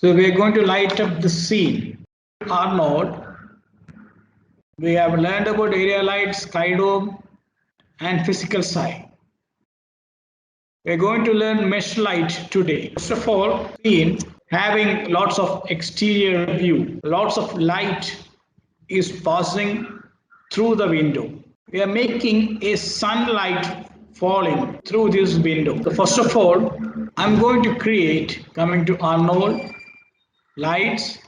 So we are going to light up the scene. Arnold, we have learned about area light, sky dome, and physical sky. We are going to learn mesh light today. First of all, scene having lots of exterior view, lots of light is passing through the window. We are making a sunlight falling through this window. So first of all, I'm going to create, coming to Arnold, lights,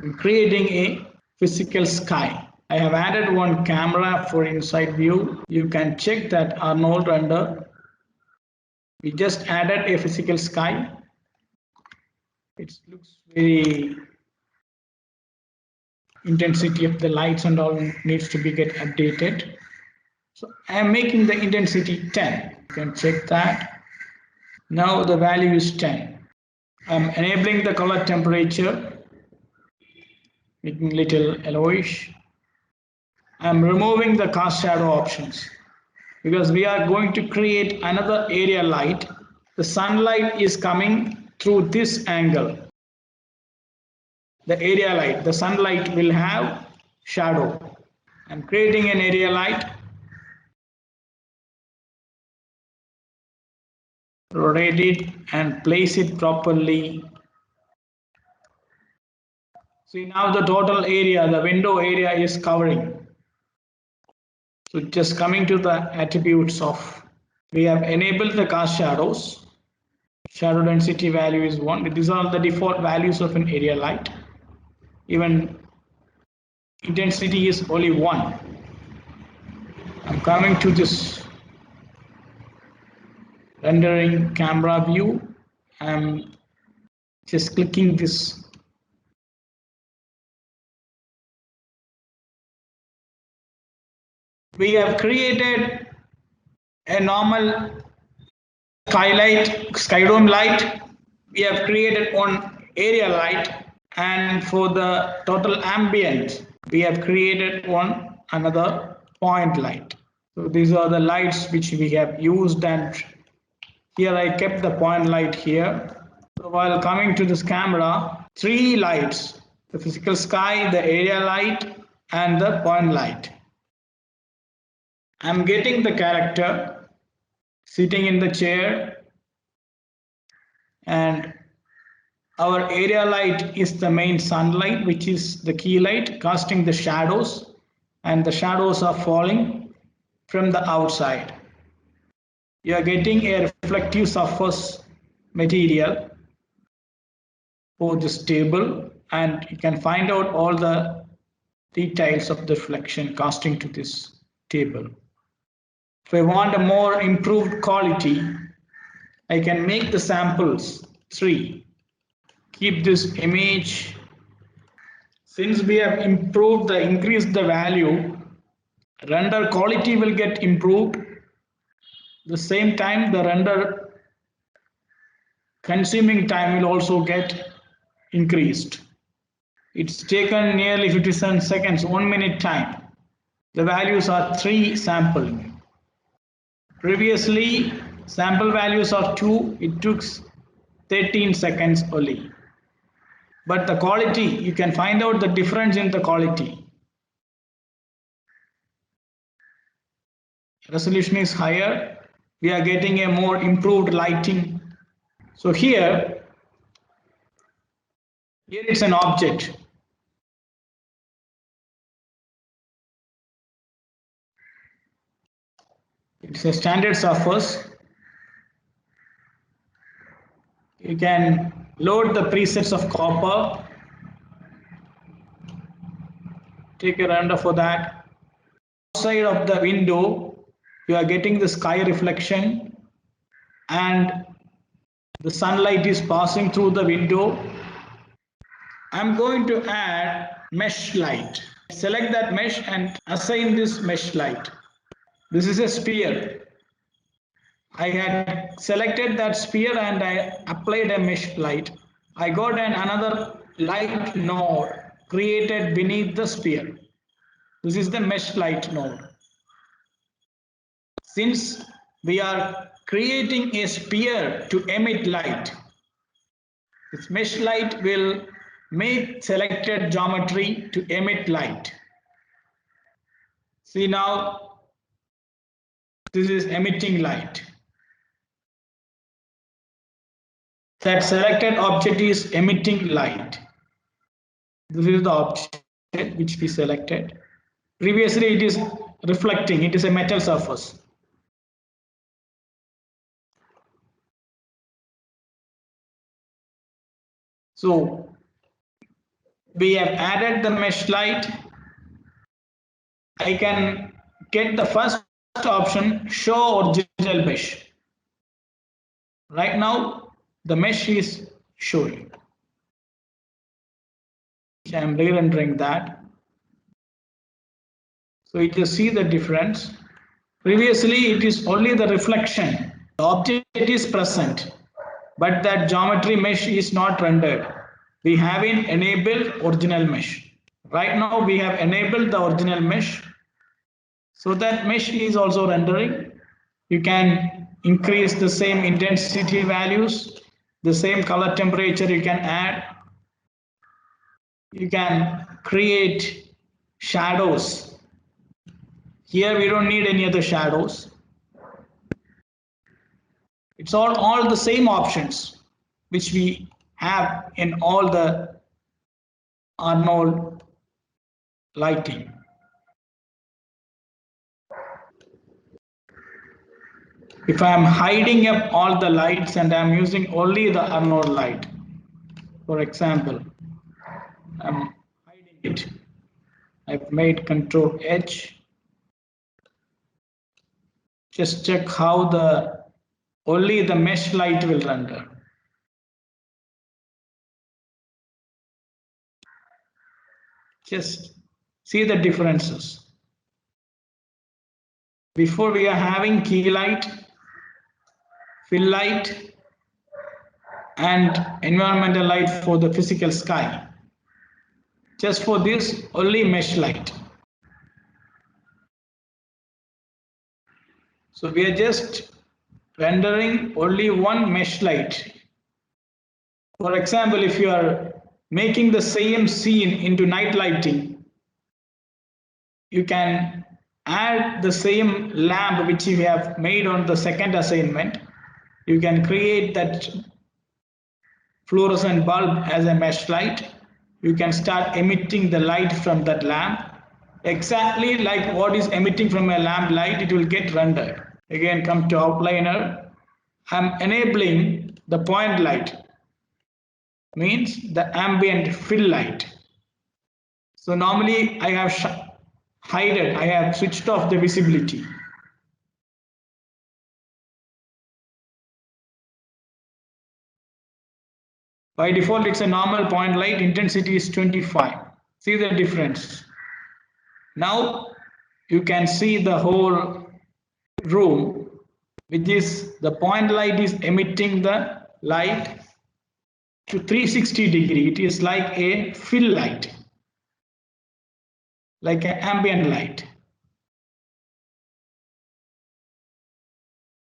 I'm creating a physical sky. I have added one camera for inside view. You can check that Arnold under. We just added a physical sky. It looks very intensity of the lights and all needs to be get updated. So I am making the intensity 10. You can check that. Now the value is 10. I'm enabling the color temperature, making little yellowish. I'm removing the cast shadow options because we are going to create another area light. The sunlight is coming through this angle. The area light, the sunlight will have shadow. I'm creating an area light. Rotate it and place it properly. See now the total area, the window area is covering. So just coming to the attributes of, we have enabled the cast shadows. Shadow density value is 1. These are the default values of an area light. Even intensity is only 1. I'm coming to this rendering camera view. I'm just clicking this. We have created a normal skylight, sky dome light. We have created one area light, and for the total ambient, we have created one another point light. So these are the lights which we have used, and here I kept the point light here. So while coming to this camera, 3 lights, the physical sky, the area light, and the point light. I'm getting the character sitting in the chair, and our area light is the main sunlight, which is the key light, casting the shadows, and the shadows are falling from the outside. You are getting a reflective surface material for this table, and you can find out all the details of the reflection casting to this table. If I want a more improved quality, I can make the samples 3. Keep this image. Since we have increased the value, render quality will get improved. The same time, the render consuming time will also get increased. It's taken nearly 57 seconds, 1 minute time. The values are 3 sample. Previously, sample values are 2, it took 13 seconds only. But the quality, you can find out the difference in the quality. Resolution is higher, we are getting a more improved lighting. So here it's an object. It's a standard surface. You can load the presets of copper. Take a render for that. Outside of the window, you are getting the sky reflection, and the sunlight is passing through the window. I'm going to add mesh light. Select that mesh and assign this mesh light. This is a sphere. I had selected that sphere and I applied a mesh light. I got another light node created beneath the sphere. This is the mesh light node. Since we are creating a sphere to emit light, This mesh light will make selected geometry to emit light. See now, this is emitting light. That selected object is emitting light. This is the object which we selected. Previously it is reflecting, it is a metal surface. So we have added the mesh light. I can get the first option, show original mesh. Right now the mesh is showing. I am re-rendering that. So you just see the difference. Previously it is only the reflection. The object is present, but that geometry mesh is not rendered. We haven't enabled original mesh. Right now we have enabled the original mesh. So that mesh is also rendering. You can increase the same intensity values, the same color temperature you can add. You can create shadows. Here we don't need any other shadows. It's all the same options which we have in all the Arnold lighting. If I am hiding up all the lights and I am using only the Arnold light, for example, I'm hiding it. I've made Control H. Just check how only the mesh light will render. Just see the differences. Before we are having key light, fill light, and environmental light for the physical sky. Just for this, only mesh light. So we are just rendering only one mesh light. For example, if you are making the same scene into night lighting, you can add the same lamp which you have made on the second assignment. You can create that fluorescent bulb as a mesh light. You can start emitting the light from that lamp. Exactly like what is emitting from a lamp light, it will get rendered. Again, come to outliner. I'm enabling the point light, means the ambient fill light. So normally I have I have switched off the visibility. By default, it's a normal point light, intensity is 25. See the difference. Now you can see the whole room, which is the point light is emitting the light to 360-degree. It is like a fill light, like an ambient light.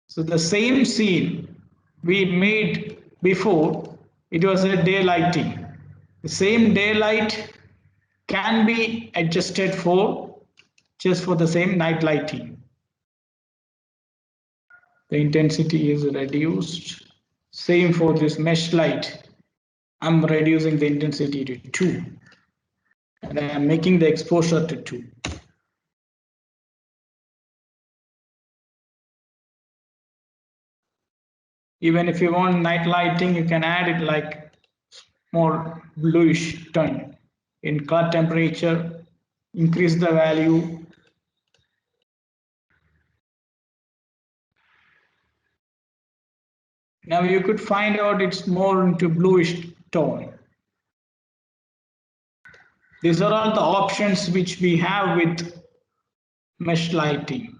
So the same scene we made before, it was a day lighting. The same daylight can be adjusted for just for the same night lighting. The intensity is reduced. Same for this mesh light. I'm reducing the intensity to 2 and I'm making the exposure to 2. Even if you want night lighting, you can add it like more bluish tone in color temperature, increase the value. Now you could find out it's more into bluish tone. These are all the options which we have with mesh lighting.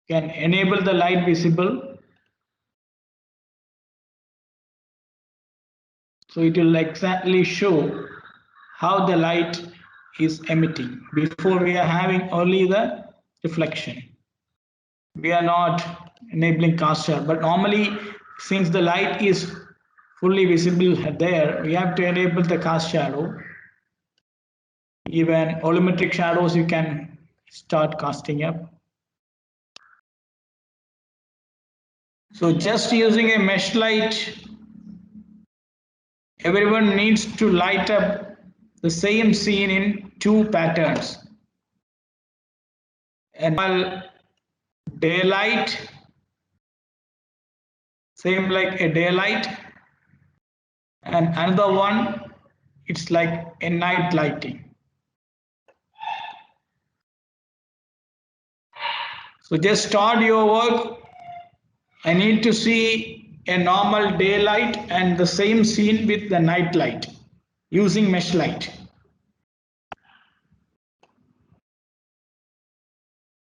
You can enable the light visible. So it will exactly show how the light is emitting. Before we are having only the reflection. We are not enabling caster, but normally since the light is fully visible there, we have to enable the cast shadow. Even volumetric shadows you can start casting up. So just using a mesh light, everyone needs to light up the same scene in two patterns. And while daylight, same like a daylight, and another one, it's like a night lighting. So just start your work. I need to see a normal daylight and the same scene with the night light using mesh light.